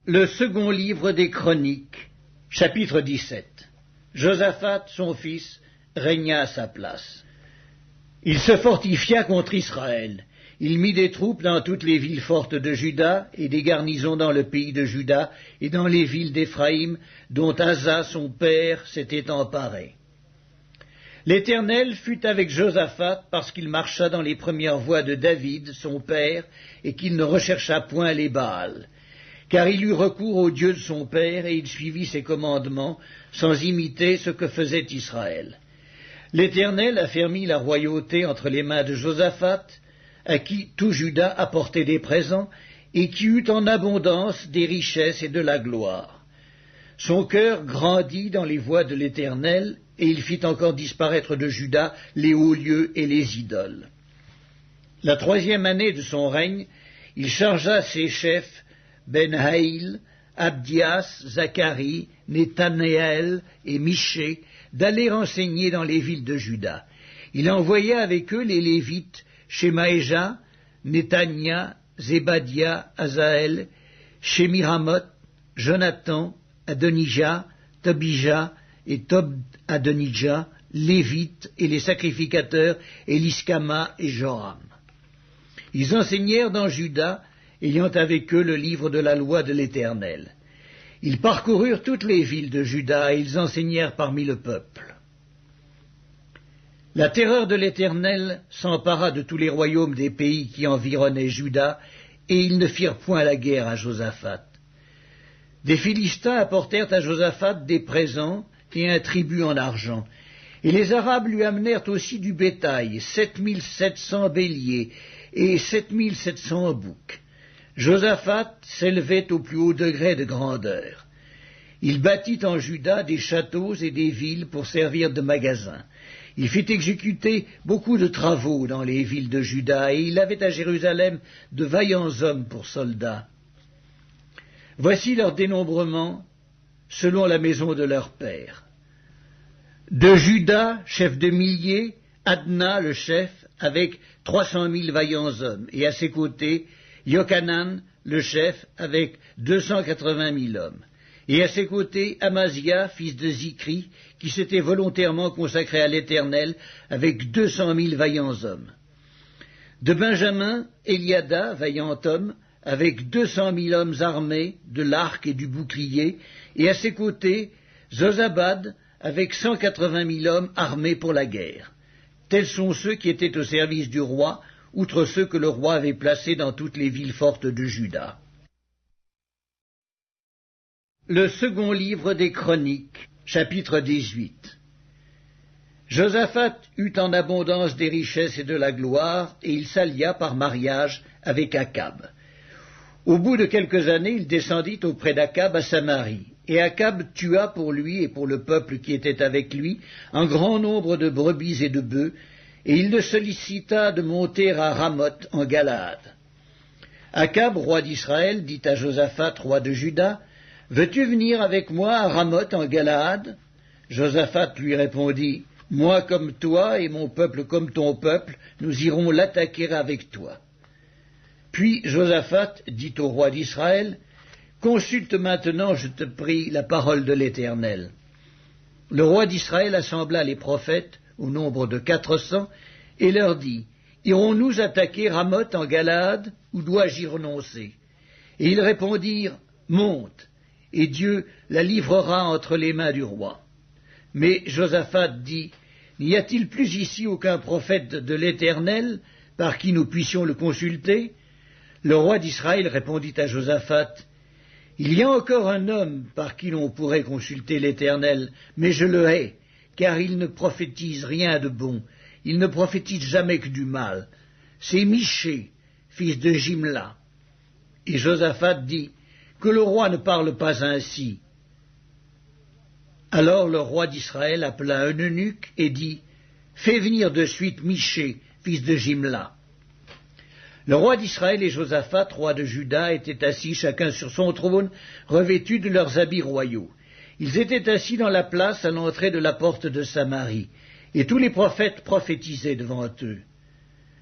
Le second livre des Chroniques, chapitre 17. Josaphat, son fils, régna à sa place. Il se fortifia contre Israël. Il mit des troupes dans toutes les villes fortes de Juda et des garnisons dans le pays de Juda et dans les villes d'Éphraïm, dont Asa, son père, s'était emparé. L'Éternel fut avec Josaphat parce qu'il marcha dans les premières voies de David, son père, et qu'il ne rechercha point les Baals. Car il eut recours au Dieu de son père, et il suivit ses commandements, sans imiter ce que faisait Israël. L'Éternel affermit la royauté entre les mains de Josaphat, à qui tout Juda apportait des présents, et qui eut en abondance des richesses et de la gloire. Son cœur grandit dans les voies de l'Éternel, et il fit encore disparaître de Juda les hauts lieux et les idoles. La 3e année de son règne, il chargea ses chefs, Ben-Haïl, Abdias, Zacharie, Nethanéel et Michée, d'aller enseigner dans les villes de Juda. Il envoya avec eux les Lévites, Shemaéja, Netania, Zébadia, Azaël, Shemiramoth, Jonathan, Adonijah, Tobija et Tob-Adonijah, Lévites et les sacrificateurs, Eliskama et Joram. Ils enseignèrent dans Juda, ayant avec eux le livre de la loi de l'Éternel. Ils parcoururent toutes les villes de Juda et ils enseignèrent parmi le peuple. La terreur de l'Éternel s'empara de tous les royaumes des pays qui environnaient Juda, et ils ne firent point la guerre à Josaphat. Des Philistins apportèrent à Josaphat des présents et un tribut en argent, et les Arabes lui amenèrent aussi du bétail, 7700 béliers et 7700 boucs. Josaphat s'élevait au plus haut degré de grandeur. Il bâtit en Juda des châteaux et des villes pour servir de magasins. Il fit exécuter beaucoup de travaux dans les villes de Juda, et il avait à Jérusalem de vaillants hommes pour soldats. Voici leur dénombrement selon la maison de leur père. De Juda, chef de milliers, Adna, le chef, avec 300 000 vaillants hommes, et à ses côtés, Yochanan, le chef, avec 280 000 hommes. Et à ses côtés, Amazia, fils de Zikri, qui s'était volontairement consacré à l'Éternel, avec 200 000 vaillants hommes. De Benjamin, Eliada, vaillant homme, avec 200 000 hommes armés, de l'arc et du bouclier, et à ses côtés, Zozabad, avec 180 000 hommes armés pour la guerre. Tels sont ceux qui étaient au service du roi, outre ceux que le roi avait placés dans toutes les villes fortes de Juda. Le second livre des Chroniques, chapitre 18. Josaphat eut en abondance des richesses et de la gloire, et il s'allia par mariage avec Akab. Au bout de quelques années, il descendit auprès d'Akab à Samarie, et Akab tua pour lui et pour le peuple qui était avec lui un grand nombre de brebis et de bœufs, et il le sollicita de monter à Ramoth en Galaad. Akab, roi d'Israël, dit à Josaphat, roi de Juda, « Veux-tu venir avec moi à Ramoth en Galaad ?» Josaphat lui répondit, « Moi comme toi et mon peuple comme ton peuple, nous irons l'attaquer avec toi. » Puis Josaphat dit au roi d'Israël, « Consulte maintenant, je te prie, la parole de l'Éternel. » Le roi d'Israël assembla les prophètes, au nombre de 400, et leur dit, « Irons-nous attaquer Ramoth en Galaad, ou dois-je y renoncer ?» Et ils répondirent, « Monte, et Dieu la livrera entre les mains du roi. » Mais Josaphat dit, « N'y a-t-il plus ici aucun prophète de l'Éternel, par qui nous puissions le consulter ?» Le roi d'Israël répondit à Josaphat, « Il y a encore un homme par qui l'on pourrait consulter l'Éternel, mais je le hais, car il ne prophétise rien de bon, il ne prophétise jamais que du mal. C'est Michée, fils de Jimla. » Et Josaphat dit, « Que le roi ne parle pas ainsi. » Alors le roi d'Israël appela un eunuque et dit, « Fais venir de suite Michée, fils de Jimla. » Le roi d'Israël et Josaphat, roi de Juda, étaient assis chacun sur son trône, revêtus de leurs habits royaux. Ils étaient assis dans la place à l'entrée de la porte de Samarie, et tous les prophètes prophétisaient devant eux.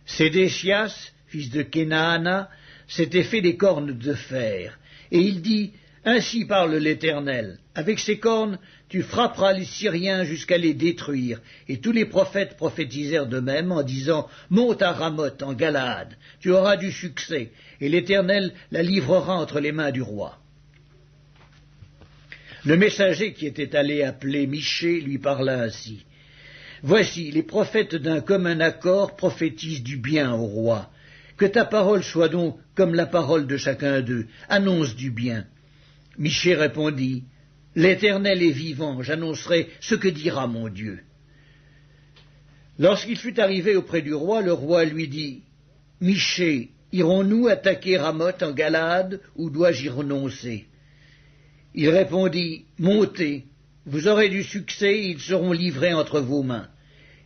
Sédéchias, fils de Kenaana, s'était fait des cornes de fer, et il dit, Ainsi parle l'Éternel. Avec ses cornes, tu frapperas les Syriens jusqu'à les détruire. Et tous les prophètes prophétisèrent de même en disant, monte à Ramoth en Galaad, tu auras du succès, et l'Éternel la livrera entre les mains du roi. Le messager qui était allé appeler Michée lui parla ainsi. Voici, les prophètes d'un commun accord prophétisent du bien au roi. Que ta parole soit donc comme la parole de chacun d'eux. Annonce du bien. Michée répondit, l'Éternel est vivant, j'annoncerai ce que dira mon Dieu. Lorsqu'il fut arrivé auprès du roi, le roi lui dit, Michée, irons-nous attaquer Ramoth en Galaad, ou dois-je y renoncer? Il répondit, montez, vous aurez du succès, et ils seront livrés entre vos mains.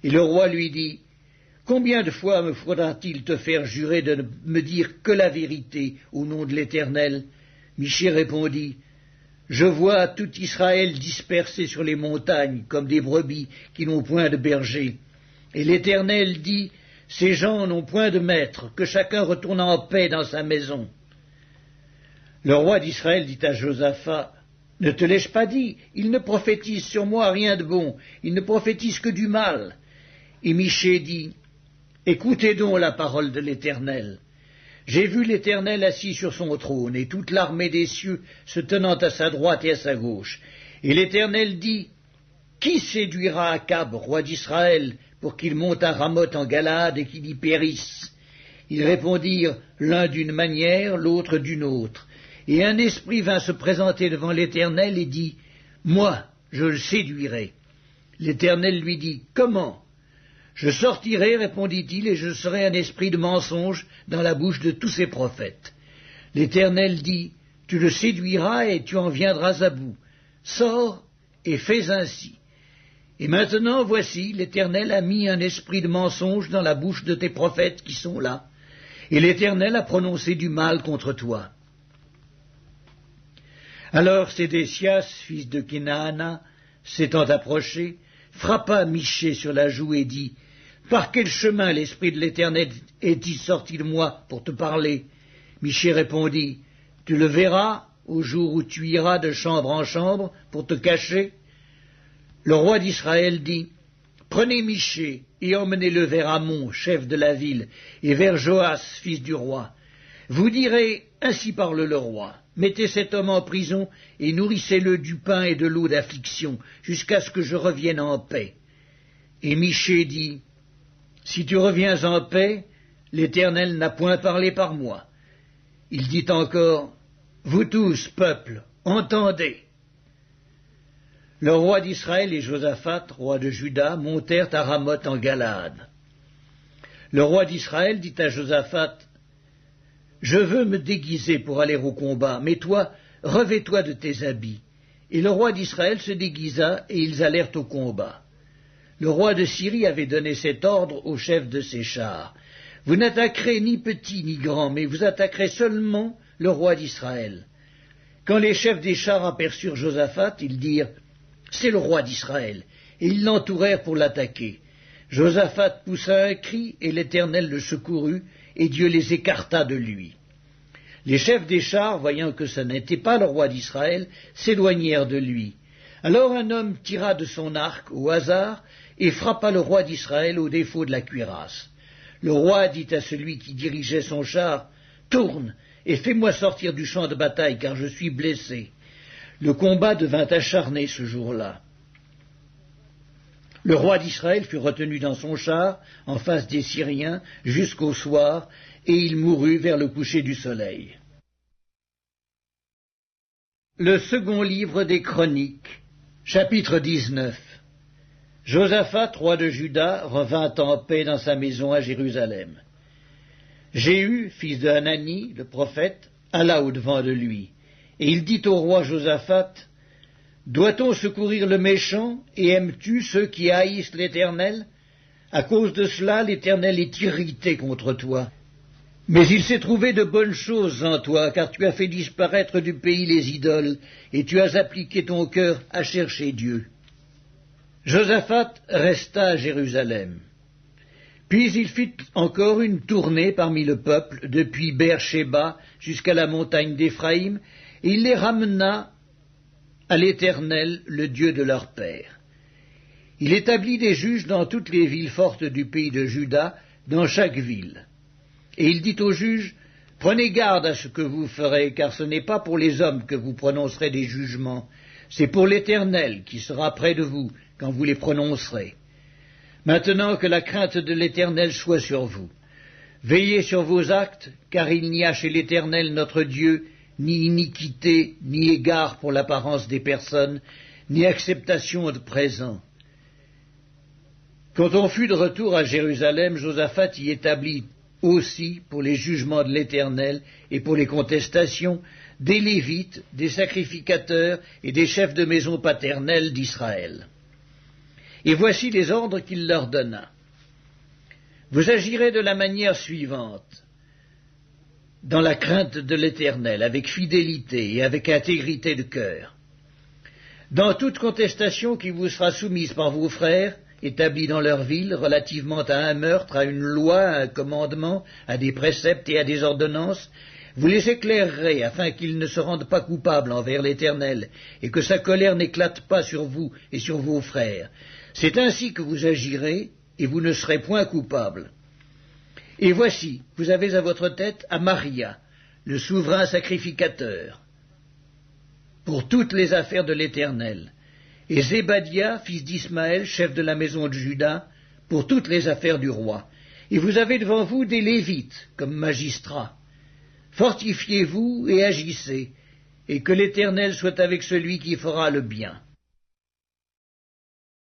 Et le roi lui dit, combien de fois me faudra-t-il te faire jurer de ne me dire que la vérité au nom de l'Éternel? Michée répondit, je vois tout Israël dispersé sur les montagnes comme des brebis qui n'ont point de berger. Et l'Éternel dit, ces gens n'ont point de maître, que chacun retourne en paix dans sa maison. Le roi d'Israël dit à Josaphat, ne te l'ai-je pas dit? Il ne prophétise sur moi rien de bon, il ne prophétise que du mal. Et Michée dit, écoutez donc la parole de l'Éternel. J'ai vu l'Éternel assis sur son trône, et toute l'armée des cieux se tenant à sa droite et à sa gauche. Et l'Éternel dit, qui séduira Akab, roi d'Israël, pour qu'il monte à Ramoth en Galaad et qu'il y périsse? Ils répondirent, l'un d'une manière, l'autre d'une autre. Et un esprit vint se présenter devant l'Éternel et dit, moi, je le séduirai. L'Éternel lui dit, comment? Je sortirai, répondit-il, et je serai un esprit de mensonge dans la bouche de tous ses prophètes. L'Éternel dit, tu le séduiras et tu en viendras à bout. Sors et fais ainsi. Et maintenant, voici, l'Éternel a mis un esprit de mensonge dans la bouche de tes prophètes qui sont là, et l'Éternel a prononcé du mal contre toi. Alors Sédécias, fils de Kenaana, s'étant approché, frappa Michée sur la joue et dit, par quel chemin l'Esprit de l'Éternel est-il sorti de moi pour te parler? Michée répondit, tu le verras au jour où tu iras de chambre en chambre pour te cacher. Le roi d'Israël dit, prenez Michée et emmenez-le vers Amon, chef de la ville, et vers Joas, fils du roi. Vous direz, ainsi parle le roi, mettez cet homme en prison et nourrissez-le du pain et de l'eau d'affliction, jusqu'à ce que je revienne en paix. Et Michée dit, si tu reviens en paix, l'Éternel n'a point parlé par moi. Il dit encore, vous tous, peuple, entendez. Le roi d'Israël et Josaphat, roi de Juda, montèrent à Ramoth en Galaad. Le roi d'Israël dit à Josaphat, je veux me déguiser pour aller au combat, mais toi, revêts-toi de tes habits. Et le roi d'Israël se déguisa, et ils allèrent au combat. Le roi de Syrie avait donné cet ordre au chef de ses chars. Vous n'attaquerez ni petit ni grand, mais vous attaquerez seulement le roi d'Israël. Quand les chefs des chars aperçurent Josaphat, ils dirent, c'est le roi d'Israël, et ils l'entourèrent pour l'attaquer. Josaphat poussa un cri, et l'Éternel le secourut, et Dieu les écarta de lui. Les chefs des chars, voyant que ce n'était pas le roi d'Israël, s'éloignèrent de lui. Alors un homme tira de son arc au hasard et frappa le roi d'Israël au défaut de la cuirasse. Le roi dit à celui qui dirigeait son char, « Tourne et fais-moi sortir du champ de bataille, car je suis blessé. » Le combat devint acharné ce jour-là. Le roi d'Israël fut retenu dans son char, en face des Syriens, jusqu'au soir, et il mourut vers le coucher du soleil. Le second livre des Chroniques, chapitre 19. Josaphat, roi de Juda, revint en paix dans sa maison à Jérusalem. Jéhu, fils de Hanani, le prophète, alla au-devant de lui, et il dit au roi Josaphat, « Doit-on secourir le méchant, et aimes-tu ceux qui haïssent l'Éternel? À cause de cela, l'Éternel est irrité contre toi. Mais il s'est trouvé de bonnes choses en toi, car tu as fait disparaître du pays les idoles, et tu as appliqué ton cœur à chercher Dieu. » Josaphat resta à Jérusalem. Puis il fit encore une tournée parmi le peuple, depuis Beer-Shéba jusqu'à la montagne d'Éphraïm, et il les ramena à l'Éternel, le Dieu de leur père. Il établit des juges dans toutes les villes fortes du pays de Juda, dans chaque ville. Et il dit aux juges, « Prenez garde à ce que vous ferez, car ce n'est pas pour les hommes que vous prononcerez des jugements, c'est pour l'Éternel qui sera près de vous quand vous les prononcerez. Maintenant que la crainte de l'Éternel soit sur vous. Veillez sur vos actes, car il n'y a chez l'Éternel notre Dieu ni iniquité, ni égard pour l'apparence des personnes, ni acceptation de présents. » Quand on fut de retour à Jérusalem, Josaphat y établit aussi, pour les jugements de l'Éternel et pour les contestations, des Lévites, des sacrificateurs et des chefs de maison paternelle d'Israël. Et voici les ordres qu'il leur donna. Vous agirez de la manière suivante, dans la crainte de l'Éternel, avec fidélité et avec intégrité de cœur. Dans toute contestation qui vous sera soumise par vos frères, établis dans leur ville, relativement à un meurtre, à une loi, à un commandement, à des préceptes et à des ordonnances, vous les éclairerez afin qu'ils ne se rendent pas coupables envers l'Éternel, et que sa colère n'éclate pas sur vous et sur vos frères. C'est ainsi que vous agirez, et vous ne serez point coupables. Et voici, vous avez à votre tête Amaria, le souverain sacrificateur, pour toutes les affaires de l'Éternel, et Zébadia, fils d'Ismaël, chef de la maison de Juda, pour toutes les affaires du roi. Et vous avez devant vous des Lévites, comme magistrats. Fortifiez-vous et agissez, et que l'Éternel soit avec celui qui fera le bien.